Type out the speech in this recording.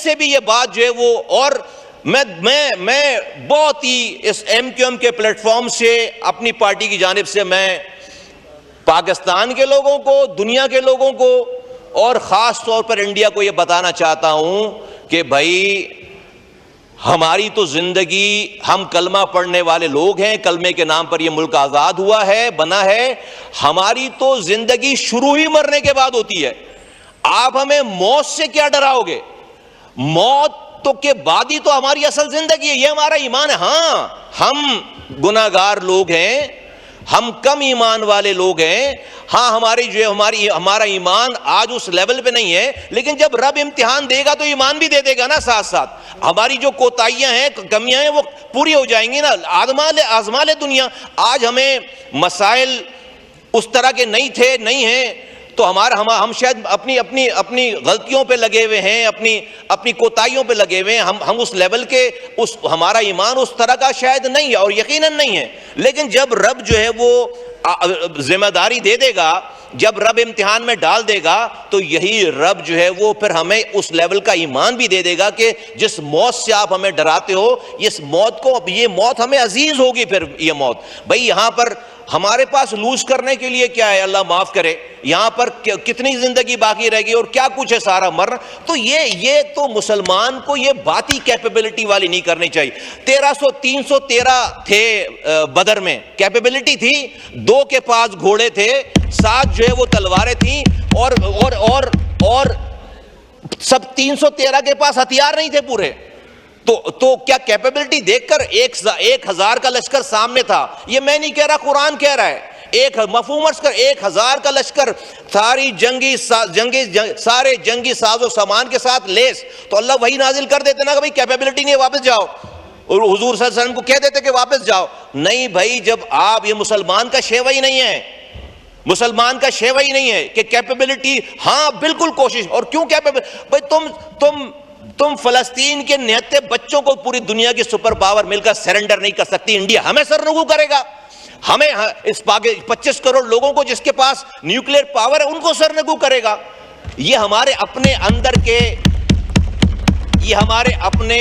سے بھی یہ بات جو ہے وہ، اور میں بہت ہی اس ایم کیو ایم کے پلیٹ فارم سے اپنی پارٹی کی جانب سے میں پاکستان کے لوگوں کو، دنیا کے لوگوں کو، اور خاص طور پر انڈیا کو یہ بتانا چاہتا ہوں کہ بھائی ہماری تو زندگی، ہم کلمہ پڑھنے والے لوگ ہیں، کلمے کے نام پر یہ ملک آزاد ہوا ہے، بنا ہے، ہماری تو زندگی شروع ہی مرنے کے بعد ہوتی ہے۔ آپ ہمیں موت سے کیا ڈراؤ گے؟ موت تو کے بعد ہی تو ہماری اصل زندگی ہے، یہ ہمارا ایمان ہے۔ ہاں ہم گناہگار لوگ ہیں، ہم کم ایمان والے لوگ ہیں، ہاں ہماری جو ہے ہمارا ایمان آج اس لیول پہ نہیں ہے، لیکن جب رب امتحان دے گا تو ایمان بھی دے دے گا نا ساتھ ساتھ۔ ہماری جو کوتاہیاں ہیں، کمیاں ہیں، وہ پوری ہو جائیں گی نا۔ آزما لے دنیا۔ آج ہمیں مسائل اس طرح کے نہیں ہیں تو ہم شاید اپنی غلطیوں پہ لگے ہوئے ہیں، اپنی کوتاہیوں پہ لگے ہوئے ہیں، ہم اس لیول کے، ہمارا ایمان اس طرح کا شاید نہیں ہے، اور یقیناً نہیں ہے۔ لیکن جب رب جو ہے وہ ذمہ داری دے دے گا، جب رب امتحان میں ڈال دے گا، تو یہی رب جو ہے وہ پھر ہمیں اس لیول کا ایمان بھی دے دے گا کہ جس موت سے آپ ہمیں ڈراتے ہو، یہ موت ہمیں عزیز ہوگی۔ پھر یہ موت بھائی یہاں پر ہمارے پاس لوز کرنے کے لیے کیا ہے؟ اللہ معاف کرے، یہاں پر کتنی زندگی باقی رہ گئی اور کیا کچھ ہے، سارا مرنا۔ تو یہ تو مسلمان کو یہ باتی کیپیبلٹی والی نہیں کرنی چاہیے۔ 313 تھے بدر میں، کیپیبلٹی تھی، 2 کے پاس گھوڑے تھے، 7 جو ہے وہ تلواریں تھیں، اور سب 313 کے پاس ہتھیار نہیں تھے پورے۔ تو کیا کیپیبلٹی دیکھ کر 1000 کا لشکر سامنے تھا؟ یہ میں نہیں کہہ رہا، قرآن کہہ رہا ہے۔ مفہوم عرض کر 1000 کا لشکر، سارے جنگی ساز و سامان کے ساتھ لیس، تو اللہ وہی نازل کر دیتے نا کہ بھائی کیپیبلٹی نہیں ہے، واپس جاؤ، اور حضور صلی اللہ علیہ وسلم کو کہہ دیتے کہ واپس جاؤ۔ نہیں بھائی، جب آپ، یہ مسلمان کا شیوا ہی نہیں ہے، مسلمان کا شیوا ہی نہیں ہے کہ کیپیبلٹی، ہاں بالکل کوشش۔ اور کیوں کیپیبلٹی؟ بھائی تم فلسطین کے 79 بچوں کو پوری دنیا کی سپر پاور مل کر سرنڈر نہیں کر سکتی۔ انڈیا ہمیں سرنگو کرے گا؟ ہمیں اس 25 کروڑ لوگوں کو جس کے پاس نیوکلیئر پاور ہے ان کو سرنگو کرے گا؟ یہ ہمارے اپنے اندر کے، یہ ہمارے اپنے